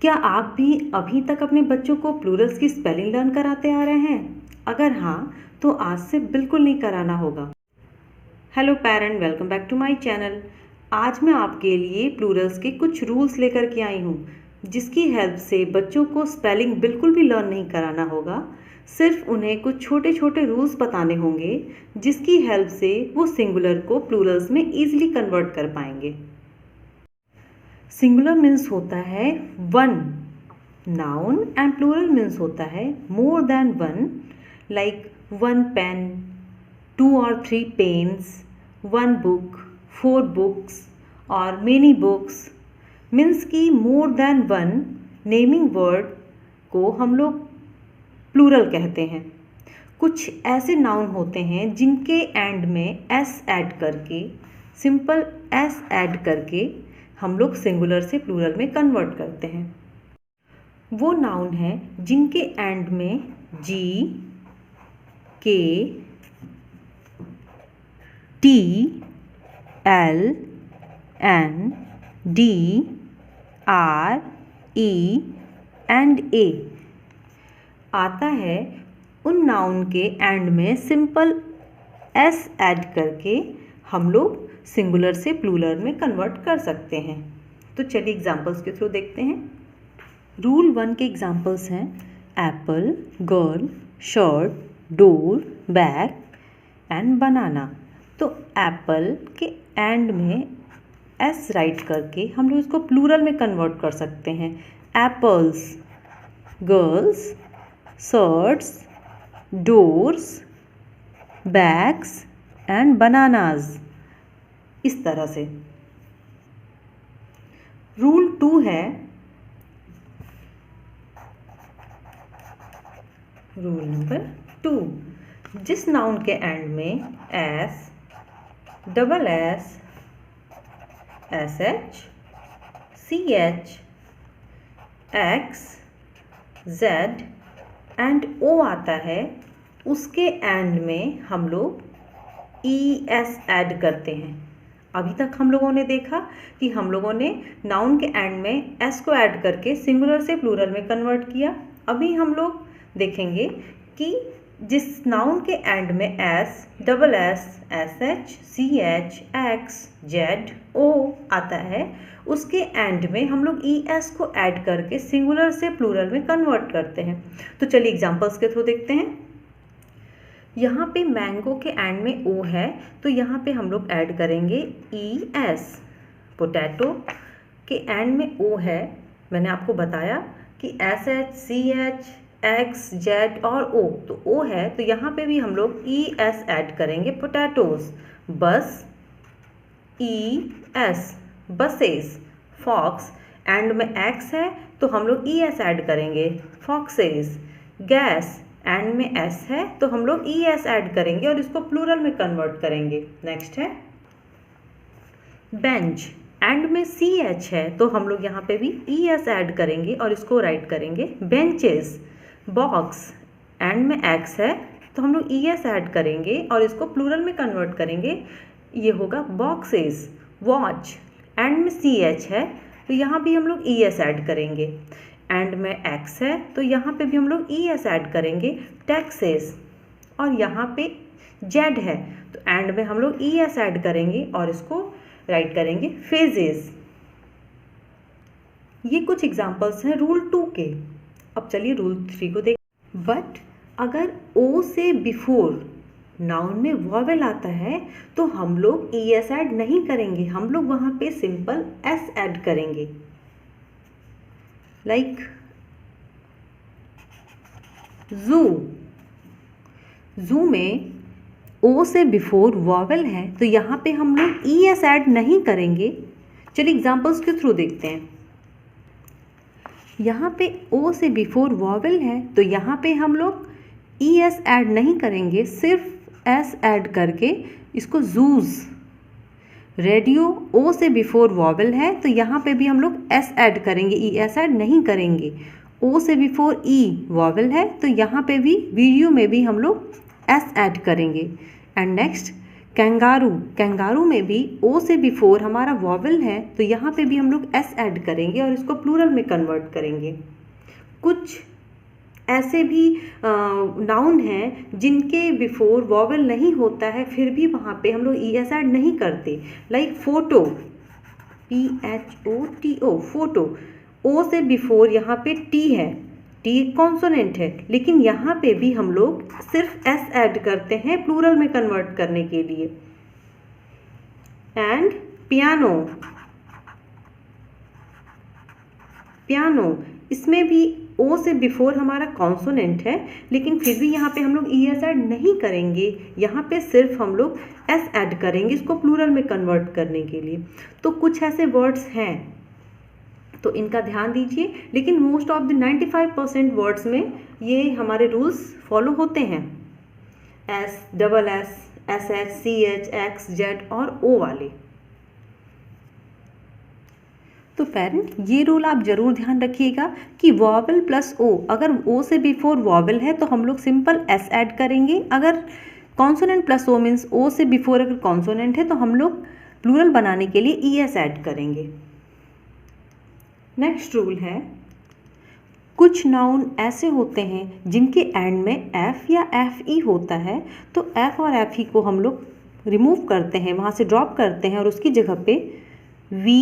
क्या आप भी अभी तक अपने बच्चों को प्लूरल्स की स्पेलिंग लर्न कराते आ रहे हैं? अगर हाँ, तो आज से बिल्कुल नहीं कराना होगा। Hello parent, welcome back to my channel. आज मैं आपके लिए प्लूरल्स के कुछ रूल्स लेकर के आई हूँ, जिसकी हेल्प से बच्चों को स्पेलिंग बिल्कुल भी लर्न नहीं कराना होगा। सिर्फ उन्हें कुछ छोटे छोटे रूल्स बताने होंगे, जिसकी हेल्प से वो सिंगुलर को प्लूरल्स में ईजिली कन्वर्ट कर पाएंगे। सिंगुलर मीन्स होता है one noun and plural means होता है more than one, like one pen, 2 or 3 pens, one book, 4 books और मेनी बुक्स। मीन्स की more than one naming word को हम लोग प्लूरल कहते हैं। कुछ ऐसे नाउन होते हैं जिनके एंड में एस ऐड करके, सिंपल एस ऐड करके हम लोग सिंगुलर से प्लूरल में कन्वर्ट करते हैं। वो नाउन है जिनके एंड में G, K, T, L, N, D, R, E and A आता है। उन नाउन के एंड में सिंपल एस ऐड करके हम लोग सिंगुलर से प्लूरल में कन्वर्ट कर सकते हैं। तो चलिए एग्जांपल्स के थ्रू देखते हैं। रूल 1 के एग्जांपल्स हैं apple, girl, shirt, door, bag and banana. तो एप्पल के एंड में एस राइट करके हम लोग इसको प्लूरल में कन्वर्ट कर सकते हैं। Apples, girls, shirts, doors, bags and bananas, इस तरह से। रूल 2 है, रूल नंबर 2, जिस नाउन के एंड में S, double S, S H, C H, x, Z and O आता है, उसके एंड में हम लोग ई एस ऐड करते हैं। अभी तक हम लोगों ने देखा कि हम लोगों ने नाउन के एंड में एस को ऐड करके सिंगुलर से प्लूरल में कन्वर्ट किया। अभी हम लोग देखेंगे कि जिस नाउन के एंड में S, double S, S H, C H, x, Z, O आता है, उसके एंड में हम लोग ई एस को ऐड करके सिंगुलर से प्लूरल में कन्वर्ट करते हैं। तो चलिए एग्जांपल्स के थ्रू देखते हैं। यहाँ पे मैंगो के एंड में ओ है, तो यहाँ पे हम लोग ऐड करेंगे ई एस। पोटैटो के एंड में ओ है, मैंने आपको बताया कि s H, C H, x, z और ओ, तो ओ है तो यहाँ पे भी हम लोग ई एस ऐड करेंगे। Potatoes, bus, e s, buses. Fox, end में एक्स है तो हम लोग ई एस ऐड करेंगे, फॉक्सेस। गैस, एंड में एस है तो हम लोग ई एस ऐड करेंगे और इसको प्लूरल में कन्वर्ट करेंगे। नेक्स्ट है बेंच, एंड में सी एच है तो हम लोग यहाँ पे भी ई एस ऐड करेंगे और इसको राइट करेंगे बेंचेस। बॉक्स, एंड में एक्स है तो हम लोग ई एस ऐड करेंगे और इसको प्लूरल में कन्वर्ट करेंगे, ये होगा बॉक्सेस। वॉच, एंड में सी एच है तो यहाँ भी हम लोग ई एस ऐड करेंगे। एंड में एक्स है तो यहाँ पे भी हम लोग ई एस ऐड करेंगे, टैक्सेस। और यहाँ पे जेड है तो एंड में हम लोग ई एस ऐड करेंगे और इसको राइट करेंगे फेजेस। ये कुछ एग्जांपल्स हैं रूल 2 के। अब चलिए रूल 3 को देख। बट अगर ओ से बिफोर नाउन में वॉवेल आता है तो हम लोग ई एस ऐड नहीं करेंगे, हम लोग वहाँ पे सिंपल एस ऐड करेंगे। लाइक जू, जू में ओ से बिफोर वॉवेल है तो यहाँ पे हम लोग ई एस ऐड नहीं करेंगे। चलिए एग्जांपल्स के थ्रू देखते हैं। यहाँ पे ओ से बिफोर वॉवेल है तो यहाँ पे हम लोग ई एस ऐड नहीं करेंगे, सिर्फ एस ऐड करके इसको जूज। रेडियो, ओ से बिफोर वॉवेल है तो यहाँ पे भी हम लोग एस ऐड करेंगे, ई एस ऐड नहीं करेंगे। ओ से बिफोर ई वॉवेल है तो यहाँ पे भी वीडियो में भी हम लोग एस ऐड करेंगे। एंड नेक्स्ट कैंगारू, कैंगारू में भी ओ से बिफोर हमारा वॉवल है तो यहाँ पे भी हम लोग एस ऐड करेंगे और इसको प्लूरल में कन्वर्ट करेंगे। कुछ ऐसे भी नाउन हैं जिनके बिफोर वॉवल नहीं होता है फिर भी वहाँ पे हम लोग ई एस ऐड नहीं करते, लाइक फोटो, PHOTO, फोटो, ओ से बिफोर यहाँ पे टी है, टी कॉन्सोनेंट है, लेकिन यहाँ पे भी हम लोग सिर्फ एस ऐड करते हैं प्लूरल में कन्वर्ट करने के लिए। एंड पियानो, पियानो, इसमें भी ओ से बिफोर हमारा कॉन्सोनेंट है लेकिन फिर भी यहाँ पे हम लोग ई एस ऐड नहीं करेंगे, यहाँ पे सिर्फ हम लोग एस ऐड करेंगे इसको प्लूरल में कन्वर्ट करने के लिए। तो कुछ ऐसे वर्ड्स हैं तो इनका ध्यान दीजिए, लेकिन मोस्ट ऑफ द 95% वर्ड्स में ये हमारे रूल्स फॉलो होते हैं, s, double S, S H, C H, x, z और ओ वाले। तो पेरेंट ये रूल आप जरूर ध्यान रखिएगा कि वॉवल प्लस ओ, अगर ओ से बिफोर वॉवल है तो हम लोग सिंपल एस ऐड करेंगे, अगर consonant plus o means o से बिफोर अगर कॉन्सोनेंट है तो हम लोग प्लूरल बनाने के लिए ई एस ऐड करेंगे। नेक्स्ट रूल है, कुछ नाउन ऐसे होते हैं जिनके एंड में एफ या एफ ई होता है तो एफ और एफ ई को हम लोग रिमूव करते हैं, वहाँ से ड्रॉप करते हैं और उसकी जगह पे वी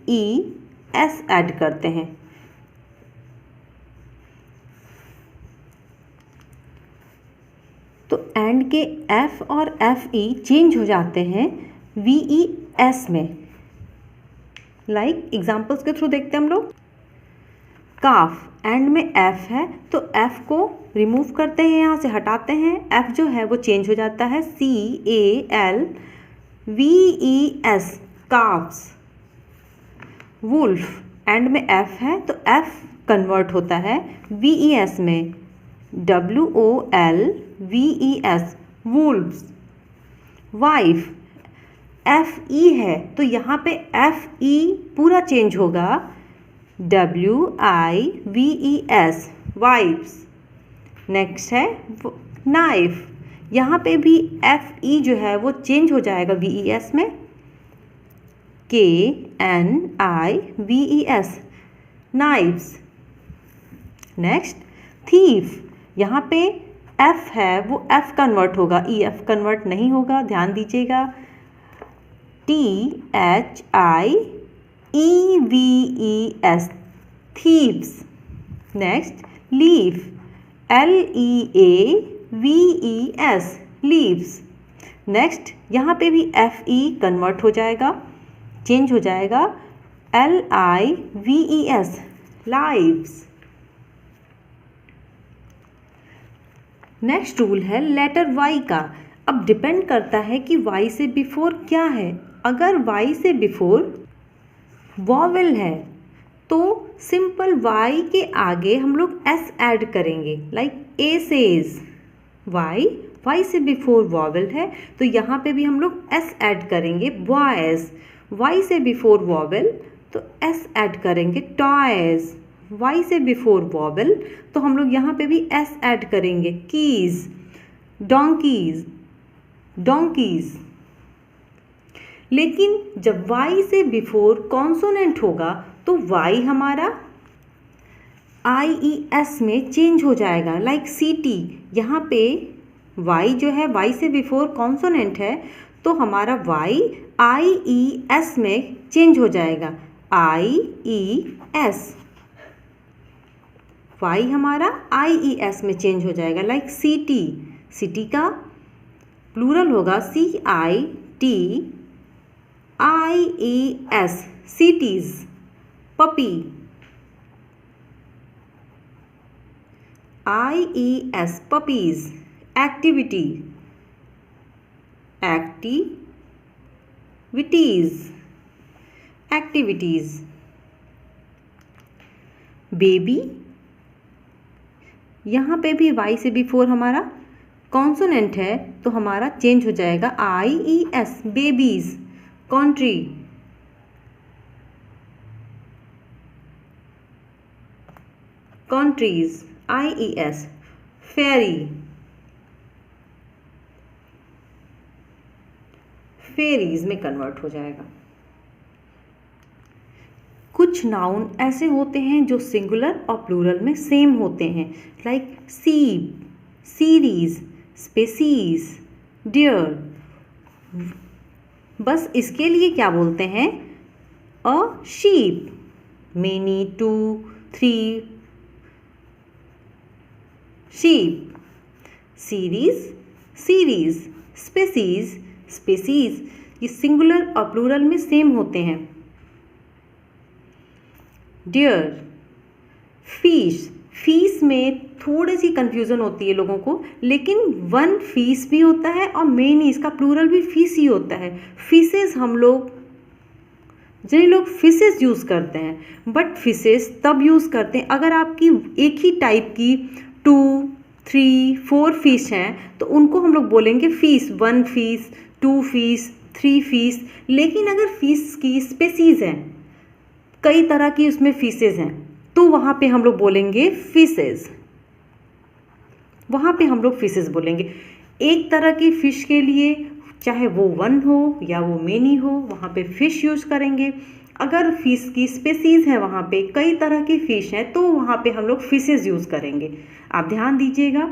ई एस ऐड करते हैं। तो एंड के एफ और एफ ई चेंज हो जाते हैं वी ई एस में। लाइक एग्जाम्पल्स के थ्रू देखते हैं हम लोग। काफ, एंड में एफ है तो एफ को रिमूव करते हैं, यहाँ से हटाते हैं, एफ जो है वो चेंज हो जाता है CAL VES, calves. Wolf, end में एफ है तो एफ कन्वर्ट होता है VES में, WOLVES, वुल्व्स। वाइफ, FE है तो यहाँ पे FE पूरा चेंज होगा WIVES, वाइफ्स। नेक्स्ट है नाइफ, यहाँ पे भी FE जो है वो चेंज हो जाएगा VES में, KNIVES, नाइफ्स। नेक्स्ट थीफ, यहाँ पे F है वो F कन्वर्ट होगा, EF कन्वर्ट नहीं होगा, ध्यान दीजिएगा, THIEVES, thieves। Next leaf, LEAVES, leaves। Next यहाँ पे भी FE कन्वर्ट हो जाएगा, चेंज हो जाएगा LIVES, lives। नेक्स्ट रूल है लेटर Y का। अब डिपेंड करता है कि Y से बिफोर क्या है। अगर Y से बिफोर वॉवेल है तो सिंपल Y के आगे हम लोग S ऐड करेंगे, लाइक A सेज। Y से बिफोर वॉवेल है तो यहाँ पे भी हम लोग S ऐड करेंगे, बॉयज। Y से बिफोर वॉवेल तो S ऐड करेंगे, टॉयज। Y से बिफोर वॉवेल तो हम लोग यहाँ पे भी S ऐड करेंगे, कीज। Donkey's, donkey's. लेकिन जब Y से बिफोर कॉन्सोनेंट होगा तो Y हमारा IES में चेंज हो जाएगा, लाइक सिटी। यहाँ पे Y जो है Y से बिफोर कॉन्सोनेंट है तो हमारा Y IES में चेंज हो जाएगा, IES। Y हमारा IES में चेंज हो जाएगा, लाइक सिटी। सिटी का प्लूरल होगा CITIES, cities। Puppy, IES, puppies। Activity, activities, activities. Baby, यहाँ पे भी Y से बिफोर हमारा कॉन्सोनेंट है तो हमारा चेंज हो जाएगा IES, babies. Country, countries, IES। फेरी, फेरीज में कन्वर्ट हो जाएगा। कुछ नाउन ऐसे होते हैं जो सिंगुलर और प्लूरल में सेम होते हैं, लाइक सीप, सीरीज, स्पेसीज, डियर। बस इसके लिए क्या बोलते हैं, a sheep, many, 2, 3 sheep, series, series, species, species. ये सिंगुलर और प्लूरल में सेम होते हैं। डियर, फिश, फीस में थोड़ी सी कंफ्यूजन होती है लोगों को, लेकिन वन फीस भी होता है और मेनी, इसका प्लूरल भी फीस ही होता है। फिशेस हम लोग जिन लोग फिशेस यूज़ करते हैं, बट फिशेस तब यूज़ करते हैं अगर आपकी एक ही टाइप की 2, 3, 4 फिश हैं तो उनको हम लोग बोलेंगे फिश, 1 फिश, 2 फिश, 3 फिश। लेकिन अगर फिश की स्पेसीज हैं, कई तरह की उसमें फिशेज हैं, तो वहाँ पे हम लोग बोलेंगे फिशेज, वहाँ पे हम लोग फिशेज बोलेंगे। एक तरह की फ़िश के लिए चाहे वो 1 हो या वो मेनी हो, वहाँ पे फ़िश यूज करेंगे। अगर फिश की स्पेसीज है, वहाँ पे कई तरह की फ़िश हैं, तो वहाँ पे हम लोग फिशेज यूज़ करेंगे। आप ध्यान दीजिएगा।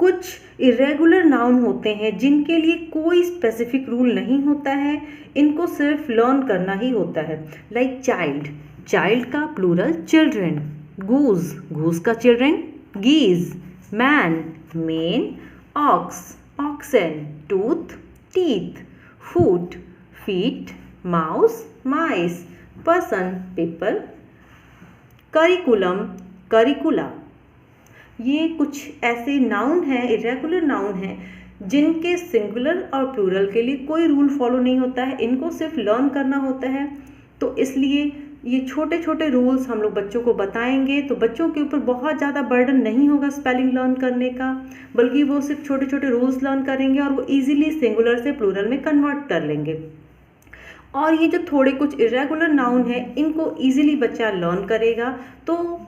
कुछ इरेगुलर नाउन होते हैं जिनके लिए कोई स्पेसिफिक रूल नहीं होता है, इनको सिर्फ लर्न करना ही होता है, लाइक चाइल्ड, चाइल्ड का प्लूरल चिल्ड्रन, गूज, गूज का children geese, man, men, ox, oxen, tooth, teeth, foot, feet, mouse, mice, person, people, curriculum, curricula. ये कुछ ऐसे नाउन हैं, इरेगुलर नाउन हैं, जिनके सिंगुलर और प्लूरल के लिए कोई रूल फॉलो नहीं होता है, इनको सिर्फ लर्न करना होता है। तो इसलिए ये छोटे छोटे रूल्स हम लोग बच्चों को बताएंगे, तो बच्चों के ऊपर बहुत ज़्यादा बर्डन नहीं होगा स्पेलिंग लर्न करने का, बल्कि वो सिर्फ छोटे छोटे रूल्स लर्न करेंगे और वो ईजिली सिंगुलर से प्लूरल में कन्वर्ट कर लेंगे। और ये जो थोड़े कुछ इरेगुलर नाउन है, इनको ईजिली बच्चा लर्न करेगा, तो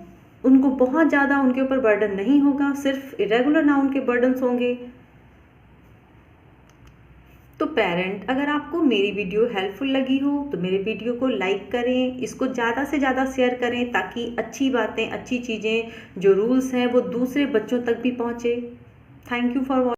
उनको बहुत ज़्यादा उनके ऊपर बर्डन नहीं होगा, सिर्फ इरेगुलर नाउन के बर्डन्स होंगे। तो पेरेंट, अगर आपको मेरी वीडियो हेल्पफुल लगी हो तो मेरे वीडियो को लाइक करें, इसको ज़्यादा से ज़्यादा शेयर करें, ताकि अच्छी बातें, अच्छी चीज़ें, जो रूल्स हैं वो दूसरे बच्चों तक भी पहुँचे। Thank you for watching.